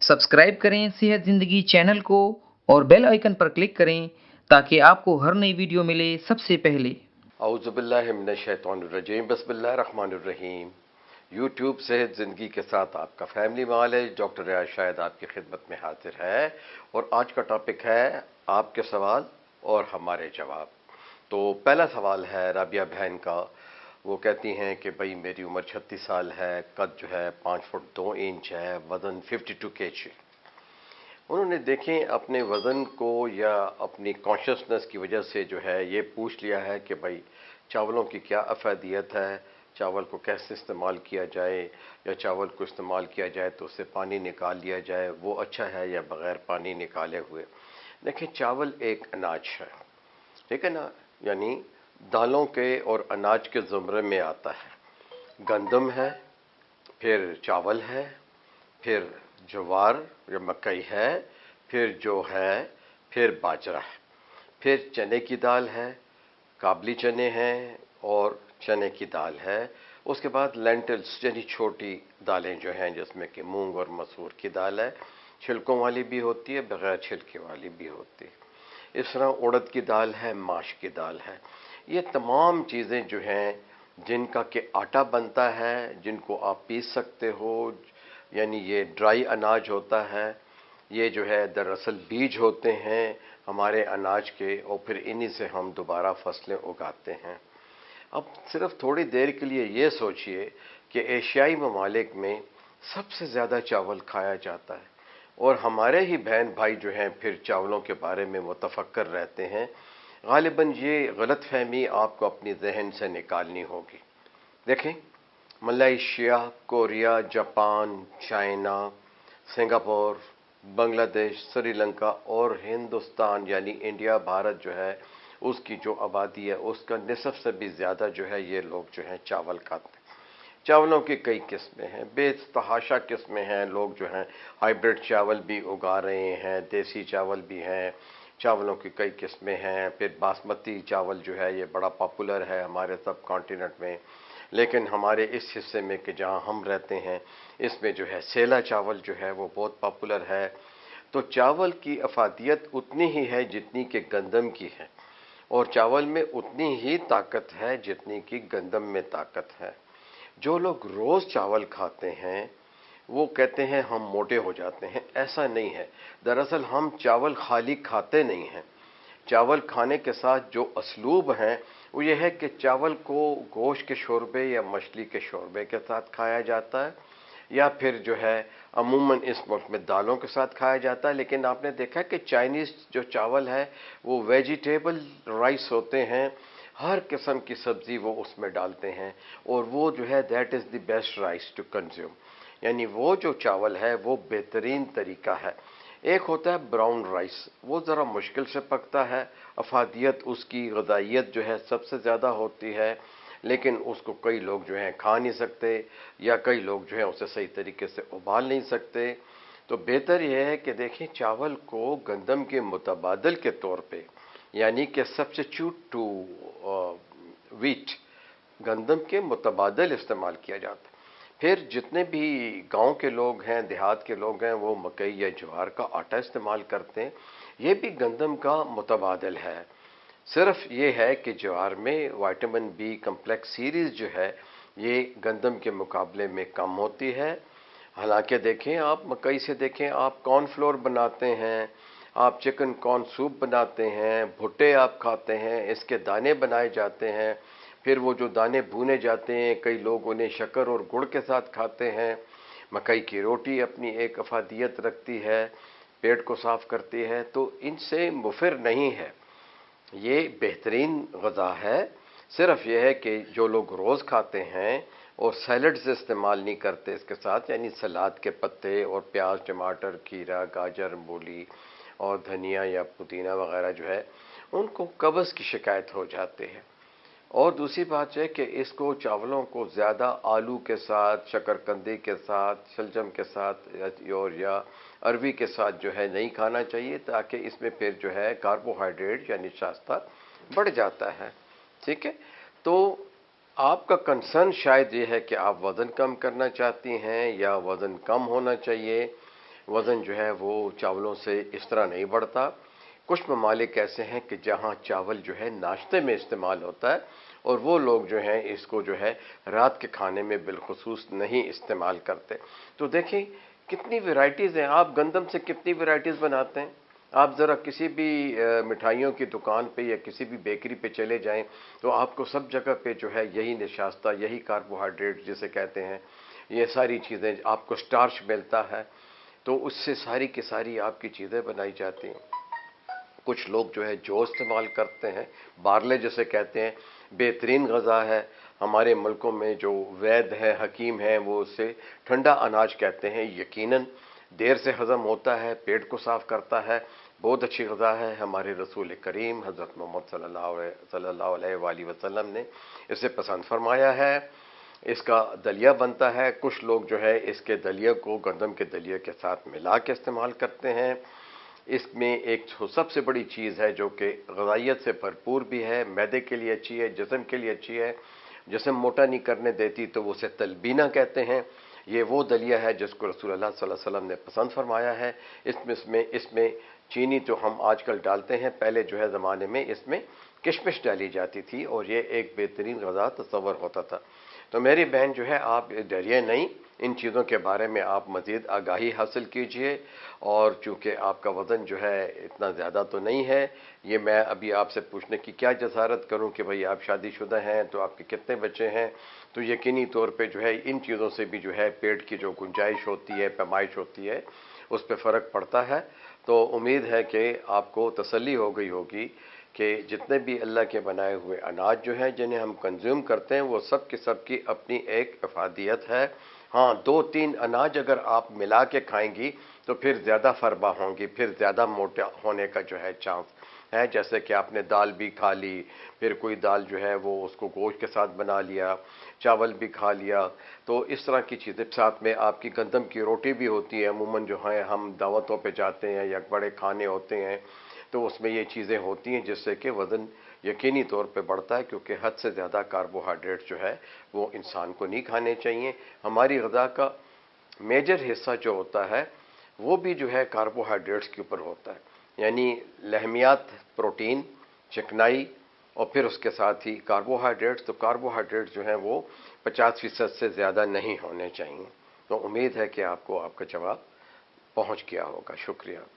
Subscribe करें सेहत ज़िंदगी चैनल को और बेल आइकन पर क्लिक करें ताकि आपको हर नई वीडियो मिले सबसे पहले। औज़ुबिल्लाहि मिनश्शैतानिर्रजीम, बिस्मिल्लाहिर्रहमानिर्रहीम। यूट्यूब सेहत ज़िंदगी के साथ आपका फैमिली मालिज डॉक्टर रियाज शाहिद आपकी खिदमत में हाजिर है और आज का टॉपिक है आपके सवाल और हमारे जवाब। तो पहला सवाल है राबिया बहन का। वो कहती हैं कि भाई मेरी उम्र 36 साल है, कद जो है 5 फुट 2 इंच है, वज़न 52 kg। उन्होंने देखें अपने वज़न को या अपनी कॉन्शियसनेस की वजह से जो है ये पूछ लिया है कि भाई चावलों की क्या अफादियत है, चावल को कैसे इस्तेमाल किया जाए, या चावल को इस्तेमाल किया जाए तो उससे पानी निकाल लिया जाए वो अच्छा है या बग़ैर पानी निकाले हुए। देखें, चावल एक अनाज है, ठीक है ना, यानी दालों के और अनाज के ज़ुमरे में आता है। गंदम है, फिर चावल है, फिर ज्वार या मकई है, फिर बाजरा है, फिर चने की दाल है, काबली चने हैं और चने की दाल है। उसके बाद लेंटिल्स यानी छोटी दालें जो हैं जिसमें कि मूंग और मसूर की दाल है, छिलकों वाली भी होती है, बगैर छिलके वाली भी होती है। इस तरह उड़द की दाल है, माश की दाल है। ये तमाम चीज़ें जो हैं जिनका कि आटा बनता है, जिनको आप पीस सकते हो, यानी ये ड्राई अनाज होता है। ये जो है दरअसल बीज होते हैं हमारे अनाज के और फिर इन्हीं से हम दोबारा फसलें उगाते हैं। अब सिर्फ थोड़ी देर के लिए ये सोचिए कि एशियाई ममालिक में सबसे ज़्यादा चावल खाया जाता है और हमारे ही बहन भाई जो हैं फिर चावलों के बारे में मुतफक्कर रहते हैं। गालिबन ये गलतफहमी आपको अपनी जहन से निकालनी होगी। देखें, Malaysia, Korea, Japan, China, Singapore, Bangladesh, Sri Lanka और हिंदुस्तान यानी इंडिया, भारत जो है उसकी जो आबादी है उसका निसफ से भी ज़्यादा जो है ये लोग जो हैं चावल खाते हैं। चावलों की कई किस्में हैं, बेतहाशा किस्में हैं। लोग जो हैं हाइब्रिड चावल भी उगा रहे हैं, देसी चावल भी हैं, चावलों की कई किस्में हैं। फिर बासमती चावल जो है ये बड़ा पॉपुलर है हमारे सब कॉन्टिनेंट में, लेकिन हमारे इस हिस्से में कि जहाँ हम रहते हैं इसमें जो है सेला चावल जो है वो बहुत पॉपुलर है। तो चावल की अफादियत उतनी ही है जितनी कि गंदम की है, और चावल में उतनी ही ताकत है जितनी कि गंदम में ताकत है। जो लोग रोज़ चावल खाते हैं वो कहते हैं हम मोटे हो जाते हैं। ऐसा नहीं है। दरअसल हम चावल खाली खाते नहीं हैं। चावल खाने के साथ जो असलूब हैं वो ये है कि चावल को गोश्त के शोरबे या मछली के शोरबे के साथ खाया जाता है, या फिर जो है अमूमन इस मुल्क में दालों के साथ खाया जाता है। लेकिन आपने देखा कि चाइनीज़ जो चावल है वो वेजिटेबल राइस होते हैं, हर किस्म की सब्ज़ी वो उसमें डालते हैं और वो जो है that is the best rice to consume, यानी वो जो चावल है वो बेहतरीन तरीका है। एक होता है ब्राउन राइस, वो ज़रा मुश्किल से पकता है, अफादियत उसकी ग़िज़ाइयत जो है सबसे ज़्यादा होती है, लेकिन उसको कई लोग जो हैं खा नहीं सकते, या कई लोग जो हैं उसे सही तरीके से उबाल नहीं सकते। तो बेहतर यह है कि देखें चावल को गंदम के मुतबादल के तौर पे, यानी कि सब्स्टिट्यूट टू वीट, गंदम के मुतबादल इस्तेमाल किया जाता है। फिर जितने भी गांव के लोग हैं, देहात के लोग हैं, वो मकई या ज्वार का आटा इस्तेमाल करते हैं। ये भी गंदम का मुतबादल है। सिर्फ ये है कि ज्वार में विटामिन बी कम्प्लेक्स सीरीज़ जो है ये गंदम के मुकाबले में कम होती है। हालांकि देखें, आप मकई से देखें, आप कॉर्नफ्लोर बनाते हैं, आप चिकन कॉर्न सूप बनाते हैं, भुट्टे आप खाते हैं, इसके दाने बनाए जाते हैं। फिर वो जो दाने भुने जाते हैं कई लोग उन्हें शक्कर और गुड़ के साथ खाते हैं। मकई की रोटी अपनी एक अफादियत रखती है, पेट को साफ करती है, तो इनसे मुफिर नहीं है, ये बेहतरीन ग़िज़ा है। सिर्फ यह है कि जो लोग रोज़ खाते हैं और सैलड्स इस्तेमाल नहीं करते इसके साथ, यानी सलाद के पत्ते और प्याज, टमाटर, खीरा, गाजर, मूली और धनिया या पुदीना वगैरह जो है उनको कब्ज़ की शिकायत हो जाती है। और दूसरी बात है कि इसको चावलों को ज़्यादा आलू के साथ, शकरकंदी के साथ, शलजम के साथ और या अरवी के साथ जो है नहीं खाना चाहिए, ताकि इसमें फिर जो है कार्बोहाइड्रेट यानी नाश्ता बढ़ जाता है। ठीक है, तो आपका कंसर्न शायद ये है कि आप वज़न कम करना चाहती हैं या वज़न कम होना चाहिए। وزن جو ہے وہ چاولوں سے اس طرح نہیں بڑھتا۔ کچھ ممالک ایسے ہیں کہ جہاں چاول جو ہے ناشتے میں استعمال ہوتا ہے اور وہ لوگ جو ہیں اس کو جو ہے رات کے کھانے میں بالخصوص نہیں استعمال کرتے۔ تو دیکھیں کتنی ورائٹیز ہیں، آپ گندم سے کتنی ورائٹیز بناتے ہیں۔ آپ ذرا کسی بھی مٹھائیوں کی دکان پہ یا کسی بھی بیکری پہ چلے جائیں تو آپ کو سب جگہ پہ جو ہے یہی نشاستہ، یہی کاربوہائیڈریٹ جسے کہتے ہیں، یہ ساری چیزیں آپ کو سٹارچ ملتا ہے، تو اس سے ساری کی ساری آپ کی چیزیں بنائی جاتی ہیں۔ کچھ لوگ جو ہے جو استعمال کرتے ہیں، بارلے جسے کہتے ہیں، بہترین غذا ہے۔ ہمارے ملکوں میں جو وید ہیں، حکیم ہیں، وہ اسے ٹھنڈا اناج کہتے ہیں۔ یقیناً دیر سے ہضم ہوتا ہے، پیٹ کو صاف کرتا ہے، بہت اچھی غذا ہے۔ ہمارے رسول کریم حضرت محمد صلی اللہ علیہ وآلہ وسلم نے اسے پسند فرمایا ہے۔ اس کا دلیا بنتا ہے، کچھ لوگ جو ہے اس کے دلیے کو گندم کے دلیے کے ساتھ ملا کے استعمال کرتے ہیں۔ اس میں ایک سب سے بڑی چیز ہے جو کہ غذائیت سے بھرپور بھی ہے، معدے کے لیے اچھی ہے، جسم کے لیے اچھی ہے، جسم موٹا نہیں کرنے دیتی، تو وہ اسے تلبینہ کہتے ہیں۔ یہ وہ دلیہ ہے جس کو رسول اللہ صلی اللہ علیہ وسلم نے پسند فرمایا ہے۔ اس میں چینی تو ہم آج کل ڈالتے ہیں، پہلے جو ہے زمانے میں اس میں کشمش ڈالی جاتی تھی اور یہ ایک بہترین غذا تصور ہوتا تھا۔ تو میری بہن جو ہے آپ ڈریے نہیں، ان چیزوں کے بارے میں آپ مزید آگاہی حاصل کیجئے، اور چونکہ آپ کا وزن جو ہے اتنا زیادہ تو نہیں ہے، یہ میں ابھی آپ سے پوچھنے کی کیا جسارت کروں کہ بھئی آپ شادی شدہ ہیں تو آپ کے کتنے بچے ہیں، تو یقینی طور پہ جو ہے ان چیزوں سے بھی جو ہے پیٹ کی جو گنجائش ہوتی ہے، پیمائش ہوتی ہے، اس پہ فرق پڑتا ہے۔ تو امید ہے کہ آپ کو تسلی ہو گئی ہوگی کہ جتنے بھی اللہ کے بنائے ہوئے اناج جو ہیں جنہیں ہم کنزیوم کرتے ہیں وہ سب کی اپنی ایک افادیت ہے۔ ہاں، 2-3 اناج اگر آپ ملا کے کھائیں گی تو پھر زیادہ فربہ ہوں گی، پھر زیادہ موٹا ہونے کا جو ہے چانس ہے۔ جیسے کہ آپ نے دال بھی کھا لی، پھر کوئی دال جو ہے وہ اس کو گوشت کے ساتھ بنا لیا، چاول بھی کھا لیا، تو اس طرح کی چیزیں، ساتھ میں آپ کی گندم کی روٹی بھی ہوتی ہے۔ عموماً جو ہیں ہم دعوتوں پہ جاتے ہیں یا بڑے کھانے ہوتے ہیں تو اس میں یہ چیزیں ہوتی ہیں جس سے کہ وزن یقینی طور پہ بڑھتا ہے، کیونکہ حد سے زیادہ کاربوہائیڈریٹ جو ہے وہ انسان کو نہیں کھانے چاہیے۔ ہماری غذا کا میجر حصہ جو ہوتا ہے وہ بھی جو ہے کاربوہائیڈریٹس کے اوپر ہوتا ہے، یعنی لحمیات، پروٹین، چکنائی، اور پھر اس کے ساتھ ہی کاربوہائیڈریٹس۔ تو کاربوہائیڈریٹس جو ہیں وہ 50% سے زیادہ نہیں ہونے چاہیے۔ تو امید ہے کہ آپ کو آپ کا جواب پہنچ گیا ہوگا۔ شکریہ۔